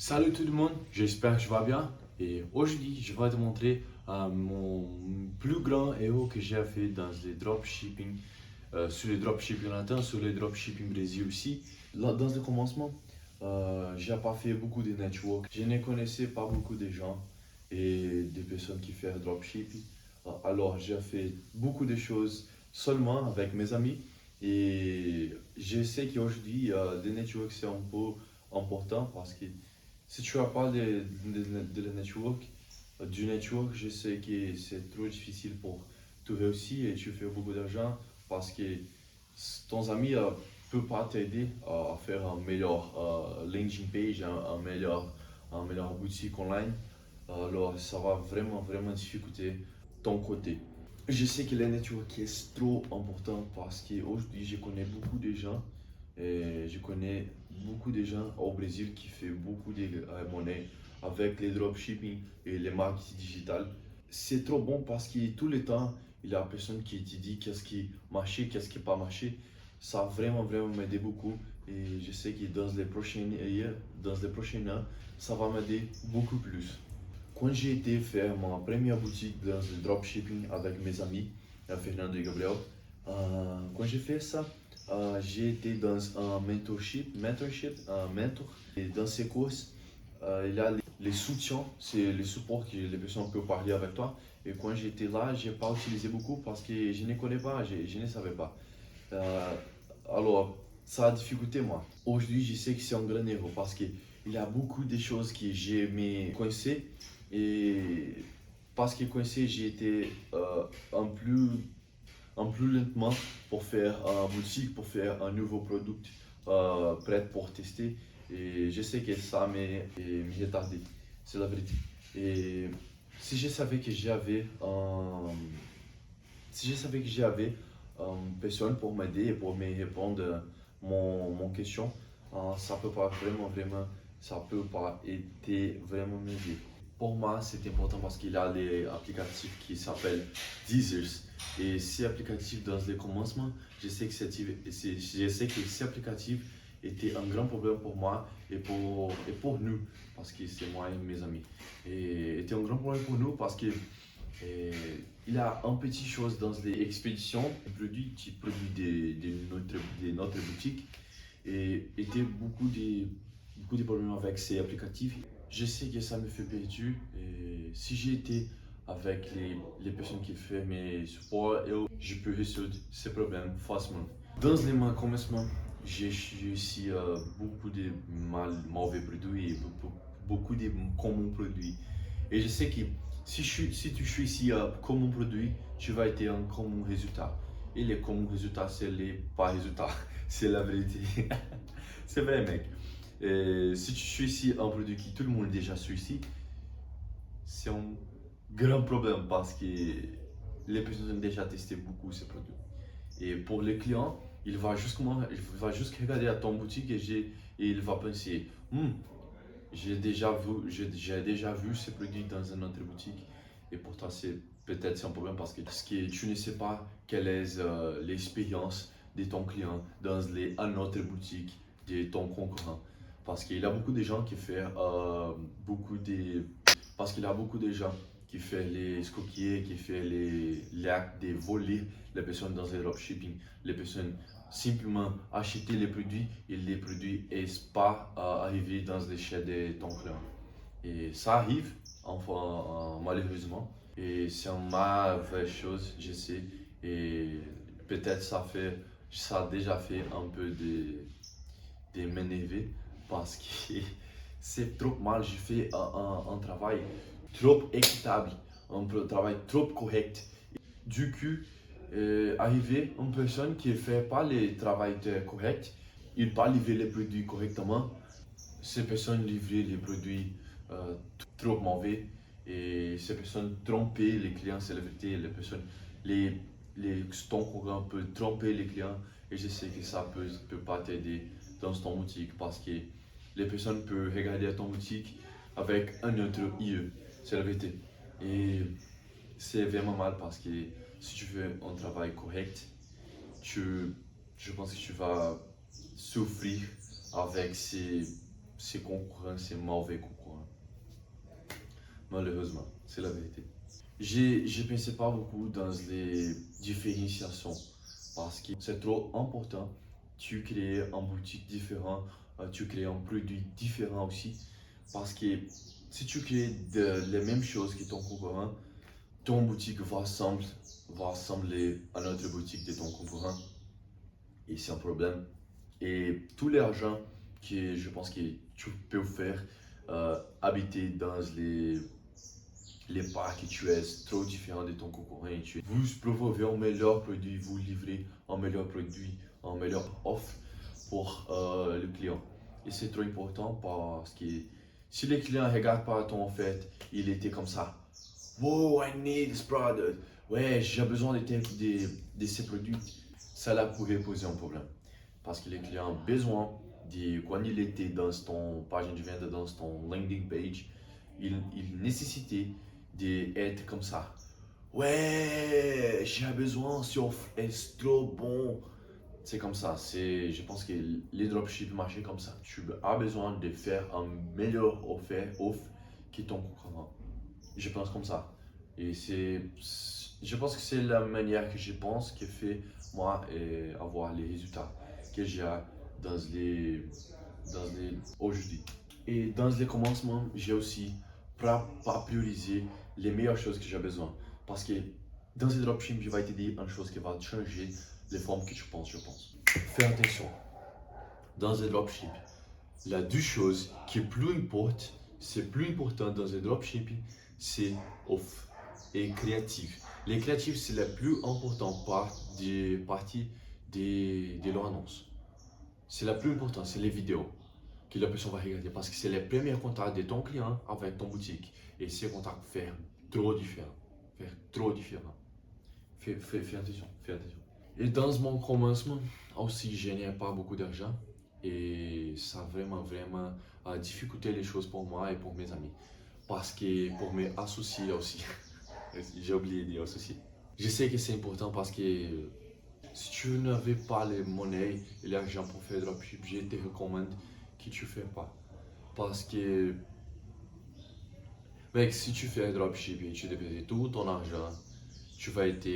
Salut tout le monde, j'espère que tu vas bien. Et aujourd'hui, je vais te montrer mon plus grand héros que j'ai fait dans les dropshipping, sur les dropshipping latin, sur les dropshipping Brésil aussi. Là, dans le commencement, j'ai pas fait beaucoup de network. Je ne connaissais pas beaucoup de gens et des personnes qui font dropshipping. Alors, j'ai fait beaucoup de choses seulement avec mes amis. Et je sais qu'aujourd'hui, le network c'est un peu important parce que si tu as pas de la network, du network, je sais que c'est trop difficile pour te réussir et tu fais beaucoup d'argent parce que ton ami ne peut pas t'aider à faire un meilleur landing page, un meilleur boutique online. Alors ça va vraiment difficulter ton côté. Je sais que le network est trop important parce qu'aujourd'hui je connais beaucoup de gens et je connais beaucoup de gens au Brésil qui font beaucoup de monnaie avec les dropshipping et les marketing digital. C'est trop bon parce que tout le temps, il y a personne qui te dit qu'est-ce qui marche, qu'est-ce qui n'a pas marché. Ça a vraiment m'aider beaucoup et je sais que dans les prochaines ans, ça va m'aider beaucoup plus. Quand j'ai été faire ma première boutique dans le dropshipping avec mes amis, Fernando et Gabriel, quand j'ai fait ça, j'ai été dans un un mentor. Et dans ces courses, il y a les soutiens, c'est les supports que les personnes peuvent parler avec toi. Et quand j'étais là, je n'ai pas utilisé beaucoup parce que je ne connais pas, je ne savais pas. Euh, alors, ça a difficulté moi. Aujourd'hui, je sais que c'est un grand erreur parce qu'il y a beaucoup de choses que j'ai me coincé et parce que coincé, j'ai été un plus lentement pour faire un boutique, pour faire un nouveau produit prêt pour tester. Et je sais que ça m'a retardé, c'est la vérité. Et si je savais que j'avais un si je savais que j'avais une personne pour m'aider et pour me répondre mon question, ça peut pas ça peut pas être vraiment m'aider. Pour moi, c'est important parce qu'il y a les applicatifs qui s'appellent Deezers. Et ces applicatifs, dans le commencement, je sais que ces applicatifs étaient un grand problème pour moi et pour nous, parce que c'est moi et mes amis. Et était un grand problème pour nous parce que et il y a un petit chose dans les expéditions, des produits qui produit de notre boutique et était beaucoup de problèmes avec ces applicatifs. Je sais que ça me fait perdu et si j'étais avec les personnes qui font mes supports, je peux résoudre ces problèmes facilement. Dans les mois commencement, j'ai réussi beaucoup de mauvais produits et beaucoup de communs produits. Et je sais que si tu choisis comme un produit, tu vas être un commun résultat. Et les communs résultats, c'est les pas résultats. C'est la vérité. C'est vrai, mec. Et si tu choisis un produit que tout le monde déjà choisi, c'est un grand problème parce que les personnes ont déjà testé beaucoup ces produits. Et pour les clients, il va juste regarder à ton boutique et il va penser, j'ai déjà vu ces produits dans une autre boutique et pour toi c'est un problème parce que tu ne sais pas quelle est l'expérience de ton client dans une autre boutique de ton concurrent. Parce qu'il y a beaucoup de gens qui font parce qu'il y a beaucoup de gens qui font les escroqueries, qui font les actes de voler les personnes dans le dropshipping, les personnes simplement acheter les produits et les produits n'est pas arrivé dans les chais de ton client. Et ça arrive, enfin, malheureusement. Et c'est une mauvaise chose, je sais. Et peut-être ça a déjà fait un peu de m'énerver parce que c'est trop mal. Je fais un travail trop équitable, un travail trop correct. Du coup, arriver une personne qui ne fait pas le travail correct, il ne pas livrer les produits correctement, ces personnes livrer les produits trop mauvais et ces personnes tromper les clients, c'est la vérité, les ton concurrent peut tromper les clients et je sais que ça peut pas t'aider dans ton boutique parce que les personnes peuvent regarder ton boutique avec un autre IE, c'est la vérité. Et c'est vraiment mal parce que si tu fais un travail correct, tu, je pense que tu vas souffrir avec ces ces concurrents, ces mauvais concurrents. Malheureusement, c'est la vérité. J'ai pensé pas beaucoup dans les différenciations parce que c'est trop important. Tu crées un boutique différent, tu crées un produit différent aussi. Parce que si tu crées les mêmes choses que ton concurrent, ton boutique va ressembler à notre boutique de ton concurrent. Et c'est un problème. Et tout l'argent que je pense que tu peux faire, habiter dans les parcs que tu es trop différent de ton concurrent. Et vous proposez un meilleur produit, vous livrez un meilleur produit, un meilleur offre pour le client. Et c'est trop important parce que si le client ne regarde pas ton offre, il était comme ça. Wow, I need this product. Ouais, j'ai besoin de ces produits. Ça là pourrait poser un problème. Parce que le client a besoin de, quand il était dans ton page de vente, dans ton landing page, il nécessitait d'être comme ça. Ouais, j'ai besoin, cette offre est trop bon. C'est comme ça, je pense que les dropships marchent comme ça. Tu as besoin de faire un meilleur offre que ton concurrent. Je pense comme ça. Et je pense que c'est la manière que je pense qui fait moi avoir les résultats que j'ai aujourd'hui. Et dans les commencements, j'ai aussi pas prioriser les meilleures choses que j'ai besoin. Parce que dans les dropships, je vais te dire une chose qui va changer les formes que tu penses, je pense. Fais attention. Dans les dropships, il y a deux choses qui c'est plus important dans les dropshipping, c'est off et créatif. Les créatifs, c'est la plus importante partie de leur annonce. C'est la plus importante, c'est les vidéos que la personne va regarder parce que c'est les premiers contacts de ton client avec ton boutique. Et ces contacts faire trop différent. Faire trop différent. Fais attention, fais attention. Et dans mon commencement, aussi, je n'ai pas beaucoup d'argent. Et ça a vraiment difficulté les choses pour moi et pour mes amis. Parce que pour mes associés aussi, j'ai oublié de dire associés. Je sais que c'est important parce que si tu n'avais pas les monnaies et l'argent pour faire dropship, je te recommande que tu ne fais pas. Parce que, mec, si tu fais dropship et tu dépenses tout ton argent, tu vas être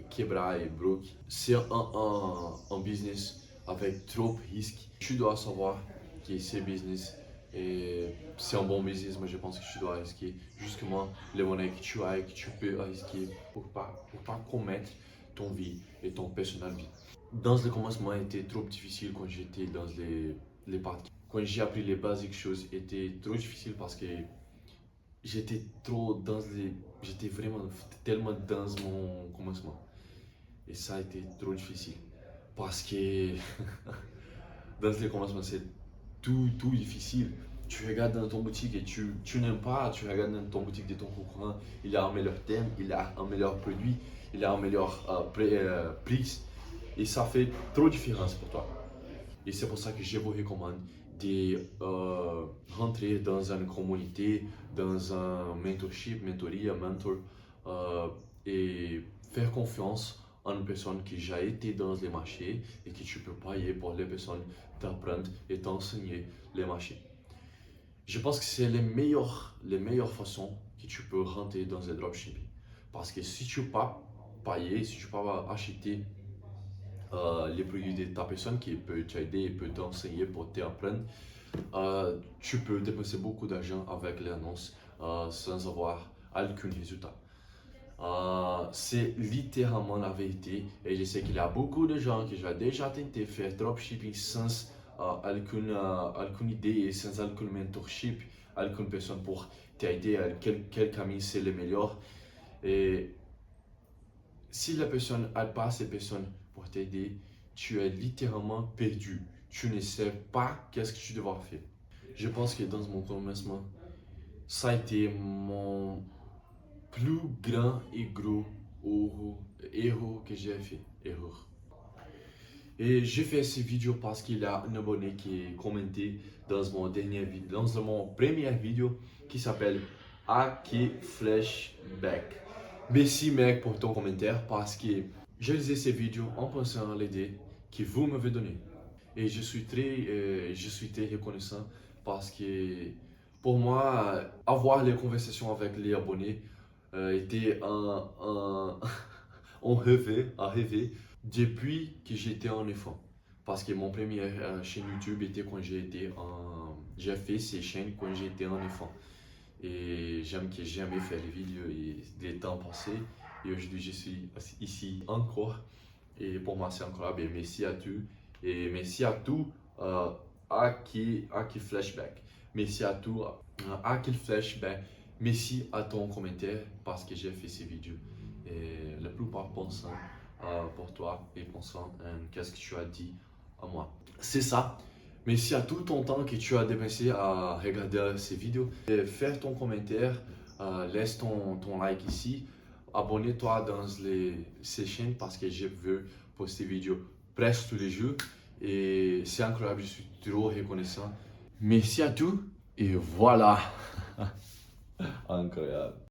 quebré et broke. C'est un business avec trop de risques. Tu dois savoir que c'est business et c'est un bon business, mais je pense que tu dois risquer justement les monnaies que tu as et que tu peux risquer pour pas commettre ton vie et ton personnel vie. Dans le commencement, c'était trop difficile quand j'étais dans les parties. Quand j'ai appris les basiques choses, c'était trop difficile parce que j'étais j'étais vraiment tellement dans mon commencement. Et ça a été trop difficile. Parce que dans le commencement, c'est tout difficile. Tu regardes dans ton boutique et tu n'aimes pas, tu regardes dans ton boutique de ton concurrent, il a un meilleur thème, il a un meilleur produit, il a un meilleur prix. Et ça fait trop de différence pour toi. Et c'est pour ça que je vous recommande de rentrer dans une communauté, dans un mentorship, mentor, et faire confiance en une personne qui a été dans les marchés et que tu peux payer pour les personnes t'apprendre et t'enseigner les marchés. Je pense que c'est les meilleures façons que tu peux rentrer dans le dropshipping. Parce que si tu ne peux pas payer, si tu ne peux pas acheter les produits de ta personne qui peut t'aider et peut t'enseigner pour t'apprendre, tu peux dépenser beaucoup d'argent avec l'annonce sans avoir aucun résultat. C'est littéralement la vérité et je sais qu'il y a beaucoup de gens qui ont déjà tenté de faire dropshipping sans aucune idée et sans aucun mentorship, aucune personne pour t'aider à quel camin c'est le meilleur. Et si la personne n'a pas ces personnes pour t'aider, tu es littéralement perdu. Tu ne sais pas qu'est-ce que tu devras faire. Je pense que dans mon commencement, ça a été mon plus grand et gros erreur que j'ai fait. Et j'ai fait cette vidéo parce qu'il y a un abonné qui a commenté dans mon première vidéo qui s'appelle AK Flashback. Merci mec pour ton commentaire parce que j'ai réalisé ces vidéos en pensant à l'idée que vous m'avez donnée. Et je suis très reconnaissant parce que pour moi, avoir les conversations avec les abonnés était un rêve depuis que j'étais un enfant. Parce que mon premier chaîne YouTube était quand j'ai fait ces chaînes quand j'étais un enfant. Et j'aime que j'ai jamais fait les vidéos et les temps passés. Et aujourd'hui, je suis ici encore. Et pour moi, c'est incroyable. Et merci à tous. Et merci à tous à qui flashback. Merci à tous à qui flashback. Merci à ton commentaire parce que j'ai fait ces vidéos. Et la plupart pensant pour toi et pensant qu'est-ce que tu as dit à moi. C'est ça. Merci à tout ton temps que tu as dépensé à regarder ces vidéos. Et faire ton commentaire, laisse ton like ici. Abonne-toi dans ces chaînes parce que je veux poster des vidéos presque tous les jours. Et c'est incroyable, je suis trop reconnaissant. Merci à tous et voilà. Incroyable.